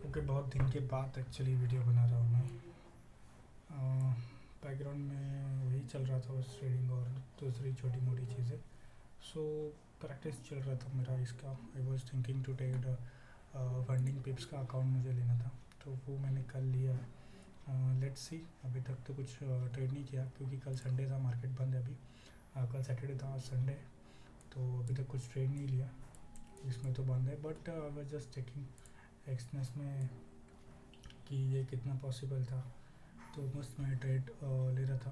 क्योंकि बहुत दिन के बाद एक्चुअली वीडियो बना रहा हूँ मैं। बैकग्राउंड में वही चल रहा था बस ट्रेडिंग और दूसरी छोटी मोटी चीज़ें। सो प्रैक्टिस चल रहा था मेरा इसका। I was thinking to take Funding Pips का अकाउंट मुझे लेना था, तो वो मैंने कल लिया है। लेट्स सी, अभी तक तो कुछ ट्रेड नहीं किया क्योंकि कल संडे था, मार्केट बंद है अभी। कल सैटरडे था, आज संडे, तो अभी तक कुछ ट्रेड नहीं लिया। इसमें तो बंद है, but I was just checking Exness में कि ये कितना पॉसिबल था। तो मस्त मैं ट्रेड ले रहा था।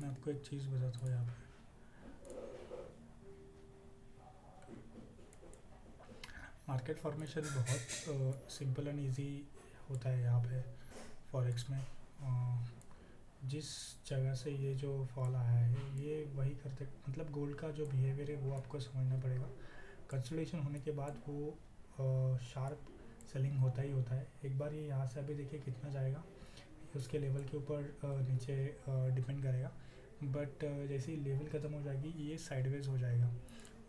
मैं आपको एक चीज़ बताता हूँ। यहाँ पे मार्केट फॉर्मेशन बहुत सिंपल एंड इजी होता है यहाँ पे फॉरेक्स में। जिस जगह से ये जो फॉल आया है ये वही करते, मतलब गोल्ड का जो बिहेवियर है वो आपको समझना पड़ेगा। कंसोलिडेशन होने के बाद वो शार्प सेलिंग होता ही होता है। एक बार ये यहाँ से अभी देखिए कितना जाएगा, उसके लेवल के ऊपर नीचे डिपेंड करेगा। बट जैसे ही लेवल ख़त्म हो जाएगी ये साइडवेज हो जाएगा।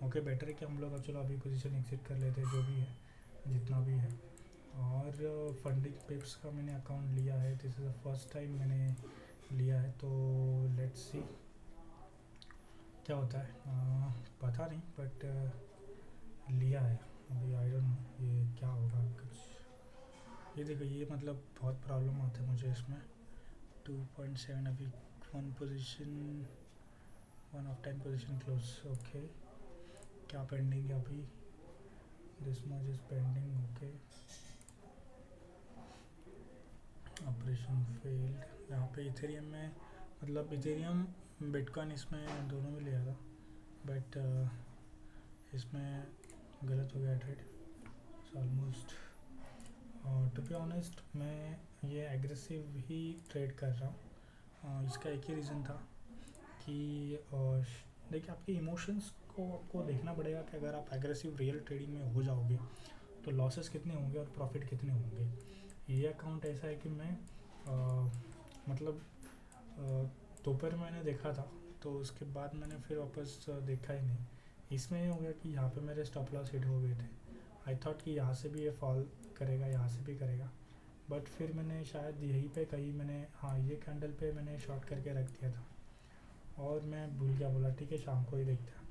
ओके, बेटर है कि हम लोग अब चलो अभी पोजीशन एग्जिट कर लेते हैं, जो भी है जितना भी है। और फंडिंग पिप्स का मैंने अकाउंट लिया है, this is the first time मैंने लिया है। तो लेट्स सी क्या होता है। पता नहीं, बट लिया है अभी। आई डोंट नो ये क्या होगा कुछ। ये देखो, ये मतलब बहुत प्रॉब्लम आते हैं मुझे इसमें। 2.7 अभी one position, one of 10 position close. Okay, क्या पेंडिंग है अभी? This much is pending. Okay, operation failed. यहाँ पे इथेरियम में, मतलब इथेरियम बिटकॉइन इसमें दोनों में लिया था, बट इसमें गलत हो गया trade almost. To be honest मैं ये एग्रेसिव ही ट्रेड कर रहा हूँ। इसका एक ही रीज़न था कि देखिए, आपके इमोशंस को आपको देखना पड़ेगा कि अगर आप एग्रेसिव रियल ट्रेडिंग में हो जाओगे तो लॉसेस कितने होंगे और प्रॉफिट कितने होंगे। ये अकाउंट ऐसा है कि मैं मतलब दोपहर मैंने देखा था, तो उसके बाद मैंने फिर वापस देखा ही नहीं। इसमें ये हो गया कि यहाँ पे मेरे स्टॉप लॉस हिट हो गए थे। आई थॉट कि यहाँ से भी ये फॉल करेगा, यहाँ से भी करेगा, बट फिर मैंने शायद यहीं पे कहीं मैंने, हाँ, ये कैंडल पे मैंने शॉर्ट करके रख दिया था और मैं भूल गया, बोला ठीक है शाम को ही देखते हैं।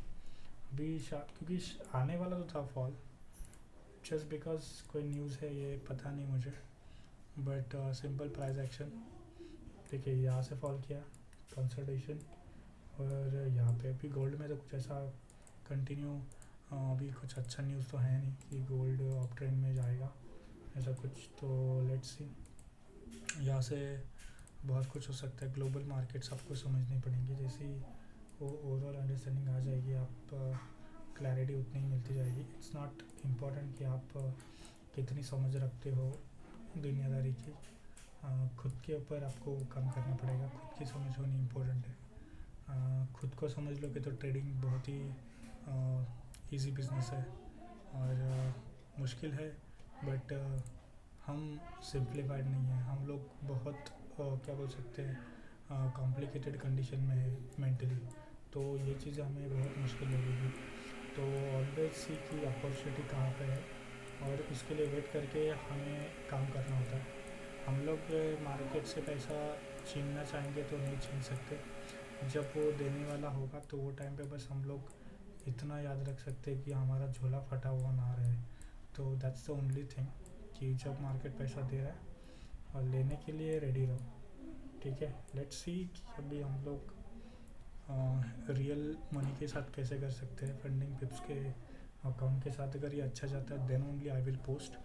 अभी क्योंकि आने वाला तो था फॉल, जस्ट बिकॉज कोई न्यूज़ है ये पता नहीं मुझे, बट सिंपल प्राइस एक्शन। देखिए यहाँ से फॉल किया, कंसल्टेशन, और यहाँ पे अभी गोल्ड में तो कुछ ऐसा कंटिन्यू अभी कुछ अच्छा न्यूज़ तो है नहीं कि गोल्ड अप ट्रेंड में जाएगा ऐसा कुछ। तो लेट्स सी, यहाँ से बहुत कुछ हो सकता है। ग्लोबल मार्केट्स आपको समझनी पड़ेंगी, जैसे ही वो ओवरऑल अंडरस्टैंडिंग आ जाएगी, आप क्लैरिटी उतनी ही मिलती जाएगी। इट्स नॉट इम्पॉर्टेंट कि आप कितनी समझ रखते हो दुनियादारी की। खुद के ऊपर आपको काम करना पड़ेगा, खुद की समझ होनी इम्पोर्टेंट है। खुद को समझ लोगे तो ट्रेडिंग बहुत ही इजी बिजनेस है और मुश्किल है, बट हम सिंप्लीफाइड नहीं है। हम लोग बहुत क्या बोल सकते हैं, कॉम्प्लिकेटेड कंडीशन में है मेंटली, तो ये चीज़ हमें बहुत मुश्किल लगेगी। तो ऑलवेज सी कि अपॉर्चुनिटी कहाँ पे है और उसके लिए वेट करके हमें काम करना होता है। हम लोग मार्केट से पैसा छीनना चाहेंगे तो नहीं छीन सकते। जब वो देने वाला होगा तो वो टाइम पे बस हम लोग इतना याद रख सकते हैं कि हमारा झोला फटा हुआ ना रहे। तो दैट्स द ओनली थिंग कि जब मार्केट पैसा दे रहा है और लेने के लिए रेडी रहो। ठीक है, लेट्स सी कि अभी हम लोग रियल मनी के साथ कैसे कर सकते हैं। फंडिंग पिप्स के अकाउंट के साथ अगर ये अच्छा जाता है then only I will post.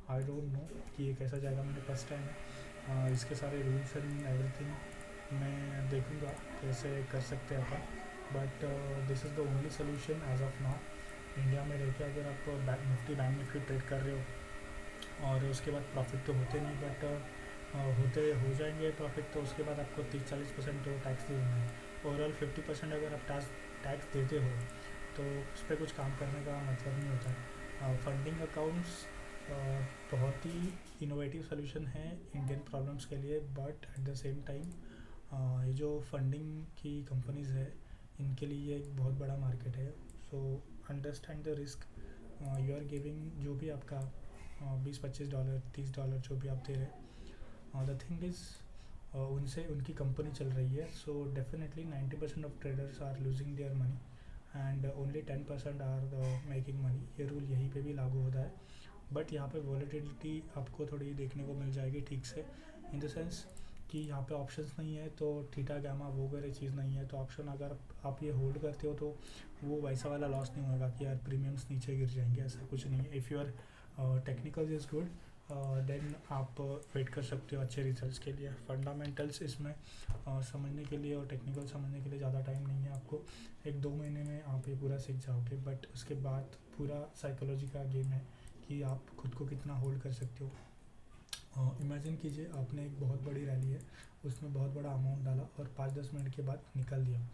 I don't know कि ये कैसा जाएगा, मैंने फर्स्ट टाइम इसके सारे रूल्स एंड एवरीथिंग मैं देखूँगा कैसे कर सकते हैं अपन। But this is the only solution as of now. India में रह के अगर आप बैंक निफ्टी ट्रेड कर रहे हो और उसके बाद प्रॉफिट तो होते नहीं, बट होते हो जाएंगे प्रॉफिट, तो उसके बाद आपको 30-40% तो टैक्स देना है। ओवरऑल 50% अगर आप टैक्स देते हो तो उस पर कुछ काम करने का मतलब नहीं होता है। फंडिंग अकाउंट्स बहुत ही इनोवेटिव सोल्यूशन है इंडियन प्रॉब्लम्स के लिए, but at the same time ये जो फंडिंग की कंपनीज़ है इनके लिए ये एक बहुत बड़ा मार्केट है। So understand the risk you are giving. जो भी आपका $20-25 $30 जो भी आप दे रहे हैं। द थिंग इज़ उनसे उनकी कंपनी चल रही है, so definitely 90% of traders are losing their money and only 10% are making money. ये रूल यहीं पे भी लागू होता है, बट यहाँ पे वॉलेटिलिटी आपको थोड़ी देखने को मिल जाएगी ठीक से, इन द सेंस कि यहाँ पे ऑप्शंस नहीं है, तो थीटा गामा वो वगैरह चीज़ नहीं है। तो ऑप्शन अगर आप ये होल्ड करते हो तो वो वैसा वाला लॉस नहीं होगा कि यार प्रीमियम्स नीचे गिर जाएंगे, ऐसा कुछ नहीं है। If your technical is good then आप वेट कर सकते हो अच्छे रिजल्ट्स के लिए। फंडामेंटल्स इसमें समझने के लिए और टेक्निकल समझने के लिए ज़्यादा टाइम नहीं है आपको, 1-2 महीने में आप ये पूरा सीख जाओगे। बट उसके बाद पूरा साइकोलॉजी का गेम है कि आप खुद को कितना होल्ड कर सकते हो। इमेजिन कीजिए आपने एक बहुत बड़ी रैली है, उसमें बहुत बड़ा अमाउंट डाला और 5-10 मिनट के बाद निकल दिया,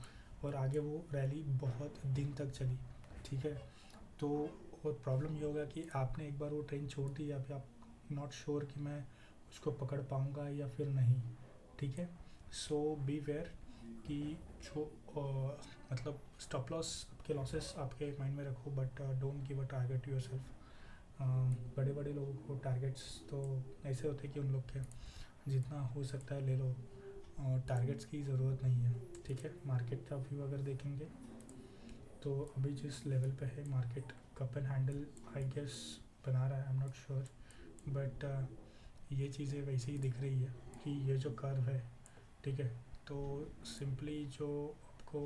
और आगे वो रैली बहुत दिन तक चली, ठीक है। तो और प्रॉब्लम ये होगा कि आपने एक बार वो ट्रेन छोड़ दी, या फिर आप नॉट श्योर कि मैं उसको पकड़ पाऊँगा या फिर नहीं, ठीक है। सो बी वेयर कि जो मतलब स्टॉप लॉस, आपके लॉसेस आपके माइंड में रखो, but don't give a target to yourself. बड़े बड़े लोगों को टारगेट्स तो ऐसे होते हैं कि उन लोग के जितना हो सकता है ले लो, और टारगेट्स की ज़रूरत नहीं है, ठीक है। मार्केट का व्यू अगर देखेंगे तो अभी जिस लेवल पे है market, cup and handle I guess बना रहा है, I am not sure, but ये चीज़ें वैसे ही दिख रही है कि ये जो कर्व है, ठीक है। तो सिंपली जो आपको,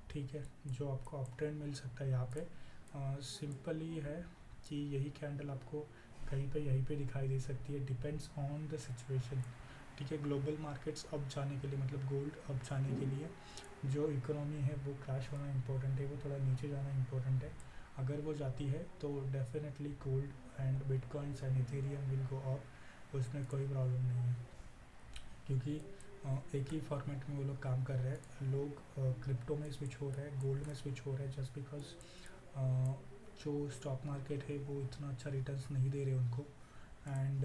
ठीक है, जो आपको अप ट्रेंड मिल सकता है यहाँ पे सिंपली है कि यही कैंडल आपको कहीं पे यहीं पे दिखाई दे सकती है, डिपेंड्स ऑन द सिचुएशन, ठीक है। ग्लोबल मार्केट्स अप जाने के लिए, मतलब गोल्ड अप जाने के लिए जो इकोनॉमी है वो क्रैश होना इम्पोर्टेंट है, वो थोड़ा नीचे जाना इम्पोर्टेंट है। अगर वो जाती है तो definitely gold and bitcoins and Ethereum will go up, उसमें कोई प्रॉब्लम नहीं है, क्योंकि एक ही फॉर्मेट में वो लोग काम कर रहे हैं। लोग क्रिप्टो में स्विच हो रहे हैं, गोल्ड में स्विच हो रहे हैं, जस्ट बिकॉज जो स्टॉक मार्केट है वो इतना अच्छा रिटर्न्स नहीं दे रहे उनको, and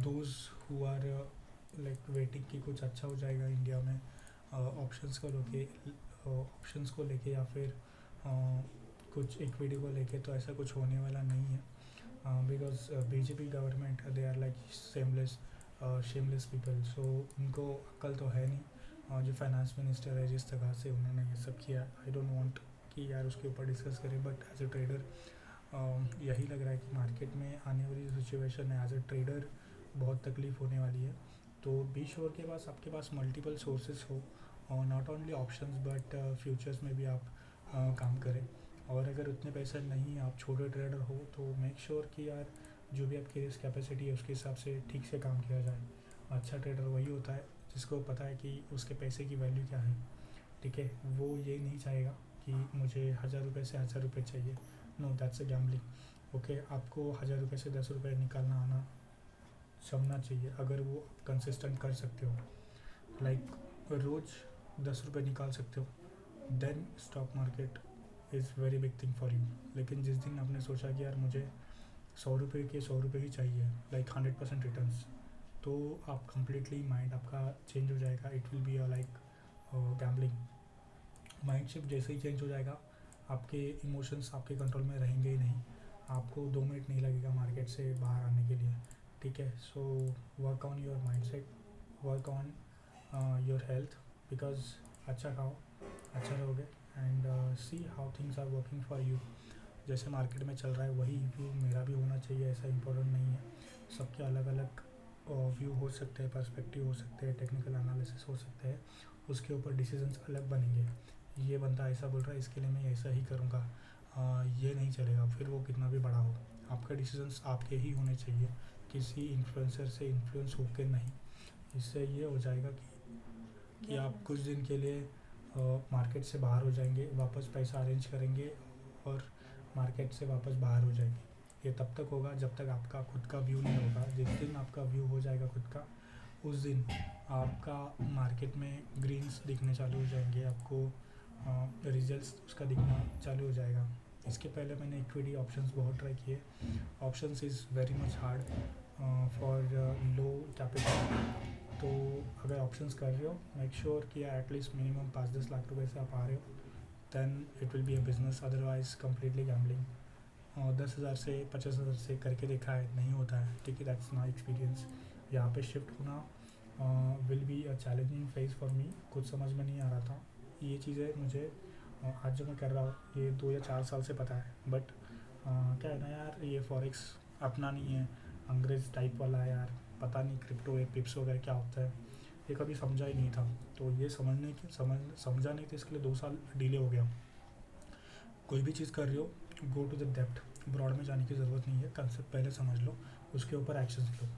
those who are like waiting कि कुछ अच्छा हो जाएगा इंडिया में ऑप्शंस को लेके या फिर कुछ इक्विटी को लेके, तो ऐसा कुछ होने वाला नहीं है, because BJP government they are like shameless people, so उनको अक्ल तो है नहीं। और जो फाइनेंस मिनिस्टर है जिस तरह से उन्होंने ये सब किया, आई डोंट वांट कि यार उसके ऊपर डिस्कस करें, बट एज अ ट्रेडर यही लग रहा है कि मार्केट में आने वाली सिचुएशन है, एज अ ट्रेडर बहुत तकलीफ़ होने वाली है। तो बी श्योर के पास आपके पास मल्टीपल सोर्सेस हो, और not only options but futures में भी आप काम करें। और अगर उतने पैसे नहीं, आप छोटे ट्रेडर हो, तो मेक श्योर कि यार जो भी आपकी रिस्क कैपेसिटी है उसके हिसाब से ठीक से काम किया जाए। अच्छा ट्रेडर वही होता है जिसको पता है कि उसके पैसे की वैल्यू क्या है, ठीक है। वो ये नहीं चाहेगा कि मुझे 1000 रुपये से 1000 रुपये चाहिए, no that's a gambling. Okay, आपको 1000 रुपये से 10 रुपये निकालना आना जमना चाहिए, अगर वो कंसिस्टेंट कर सकते हो, लाइक रोज़ 10 रुपये निकाल सकते हो, then stock market is very big thing for you. लेकिन जिस दिन आपने सोचा कि यार मुझे 100 रुपये के 100 रुपये ही चाहिए, लाइक 100% रिटर्न्स, तो आप कम्प्लीटली माइंड आपका चेंज हो जाएगा, it will be a like gambling. Mind shift जैसे ही चेंज हो जाएगा, आपके इमोशंस आपके कंट्रोल में रहेंगे ही नहीं, आपको 2 मिनट नहीं लगेगा मार्केट से बाहर आने के लिए, ठीक है। So work on your mind set, work on your health, because अच्छा खाओ, अच्छा रहोगे, and see how things are working for you. जैसे मार्केट में चल रहा है वही व्यू मेरा भी होना चाहिए, ऐसा इम्पोर्टेंट नहीं है। सबके अलग अलग व्यू हो सकते हैं, पर्सपेक्टिव हो सकते हैं, टेक्निकल एनालिसिस हो सकते हैं, उसके ऊपर डिसीजंस अलग बनेंगे। ये बंदा ऐसा बोल रहा है, इसके लिए मैं ऐसा ही करूँगा, ये नहीं चलेगा, फिर वो कितना भी बड़ा हो। आपका डिसीजंस आपके ही होने चाहिए, किसी इन्फ्लुएंसर से इन्फ्लुएंस होकर नहीं। इससे ये हो जाएगा कि आप कुछ दिन के लिए मार्केट से बाहर हो जाएंगे, वापस पैसा अरेंज करेंगे और मार्केट से वापस बाहर हो जाएंगे। ये तब तक होगा जब तक आपका खुद का व्यू नहीं होगा। जिस दिन आपका व्यू हो जाएगा खुद का, उस दिन आपका मार्केट में ग्रीन्स दिखने चालू हो जाएंगे, आपको रिजल्ट्स उसका दिखना चालू हो जाएगा। इसके पहले मैंने इक्विटी ऑप्शंस बहुत ट्राई किए, options is very much hard for low capital. तो अगर ऑप्शंस कर रहे हो, मेक श्योर कि एटलीस्ट मिनिमम 5-10 लाख रुपए से आप आ रहे हो, then it will be a business, otherwise completely gambling. और 10,000 से 50,000 से करके देखा है, नहीं होता है, ठीक है, दैट्स माई एक्सपीरियंस। यहाँ पे शिफ्ट होना will be a challenging phase for me, कुछ समझ में नहीं आ रहा था। ये चीज़ें मुझे आज जो मैं कर रहा हूँ ये 2 या 4 साल से पता है, बट क्या है ना यार, ये फॉरेक्स अपना नहीं है, अंग्रेज़ टाइप वाला है यार, पता नहीं क्रिप्टो या पिप्स वगैरह क्या होता है, ये कभी समझा ही नहीं था। तो ये समझा नहीं था, इसके लिए 2 साल डिले हो गया। कोई भी चीज़ कर रहे हो, go to the depth, broad में जाने की ज़रूरत नहीं है, कंसेप्ट पहले समझ लो, उसके ऊपर एक्शंस लो,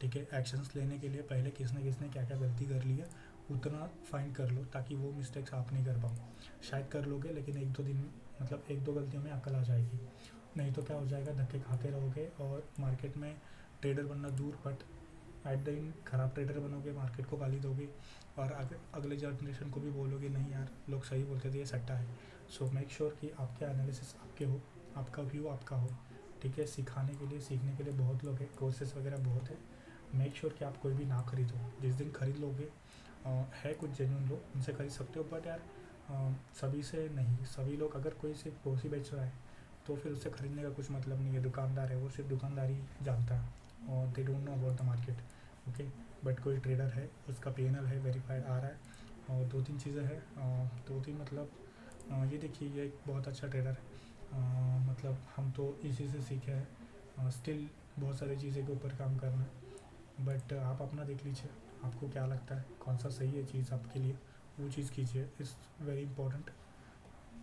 ठीक है। एक्शंस लेने के लिए पहले किसने क्या क्या गलती कर ली है उतना फाइंड कर लो, ताकि वो मिस्टेक्स आप नहीं कर पाओ। शायद कर लोगे, लेकिन 1-2 दिन, मतलब 1-2 गलतियों में अकल आ जाएगी। नहीं तो क्या हो जाएगा, धक्के खाते रहोगे और मार्केट में ट्रेडर बनना दूर, बट एट द एंड ख़राब ट्रेडर बनोगे, मार्केट को गाली दोगे और अगले जनरेशन को भी बोलोगे नहीं यार लोग सही बोलते थे, ये सट्टा है। सो मेक श्योर कि आपके एनालिसिस आपके हो, आपका व्यू आपका हो, ठीक है। सिखाने के लिए, सीखने के लिए बहुत लोग हैं, कोर्सेज वगैरह बहुत है। मेक श्योर कि आप कोई भी ना खरीदो। जिस दिन खरीद लोगे, है कुछ जेन्युइन लोग उनसे खरीद सकते हो, बट यार सभी से नहीं। सभी लोग, अगर कोई सिर्फ पोसी बेच रहा है तो फिर उससे खरीदने का कुछ मतलब नहीं है। दुकानदार है, वो सिर्फ दुकानदारी जानता है और they don't know about the market, okay. But कोई ट्रेडर है, उसका PNL है, वेरीफाइड आ रहा है, और 2-3 चीज़ें हैं, 2-3 मतलब ये देखिए, ये एक बहुत अच्छा ट्रेडर है, मतलब हम तो इसी से सीखे हैं, स्टिल बहुत सारी चीज़ें के ऊपर काम करना है। बट आप अपना देख लीजिए, आपको क्या लगता है कौन सा सही है चीज़ आपके लिए, वो चीज़ कीजिए। इट्स वेरी इंपॉर्टेंट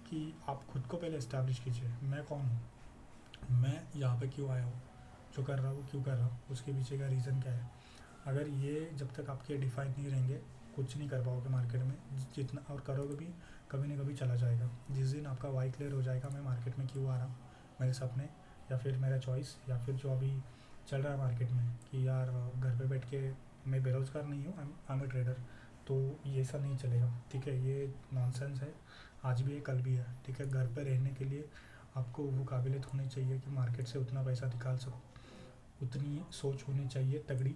कि आप खुद को पहले इस्टेब्लिश कीजिए, मैं कौन हूँ, मैं यहाँ पे क्यों आया हूँ, जो कर रहा हूँ क्यों कर रहा हूँ, उसके पीछे का रीज़न क्या है। अगर ये जब तक आपके डिफाइन नहीं रहेंगे, कुछ नहीं कर पाओगे मार्केट में। जितना और करोगे भी, कभी ना कभी चला जाएगा। जिस दिन आपका वाई क्लियर हो जाएगा, मैं मार्केट में क्यों आ रहा हूँ, मेरे सपने या फिर मेरा चॉइस, या फिर जो अभी चल रहा है मार्केट में कि यार घर पे बैठ के मैं बेरोज़गार नहीं हूँ, आई एम ए ट्रेडर, तो ये सब नहीं चलेगा, ठीक है। ये नॉनसेंस है, आज भी है कल भी है, ठीक है। घर पे रहने के लिए आपको वो काबिलियत होनी चाहिए कि मार्केट से उतना पैसा निकाल सको, उतनी सोच होनी चाहिए तगड़ी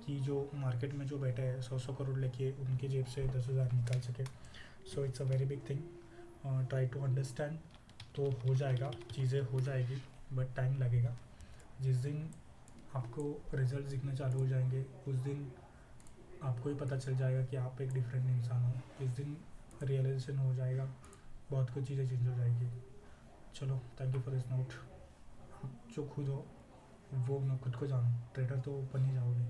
कि जो मार्केट में जो बैठे हैं 100 करोड़ लेके उनकी जेब से 10,000 निकाल सके। So it's a very big thing, try to understand. तो हो जाएगा, चीज़ें हो जाएगी, बट टाइम लगेगा। जिस दिन आपको रिजल्ट दिखने चालू हो जाएंगे, उस दिन आपको ही पता चल जाएगा कि आप एक डिफरेंट इंसान हो। जिस दिन रियलाइजेशन हो जाएगा, बहुत कुछ चीज़ें चेंज हो जाएगी। चलो, thank you for this note. जो खुद हो वो मैं खुद को जानो, ट्रेडर तो बन ही जाओगे।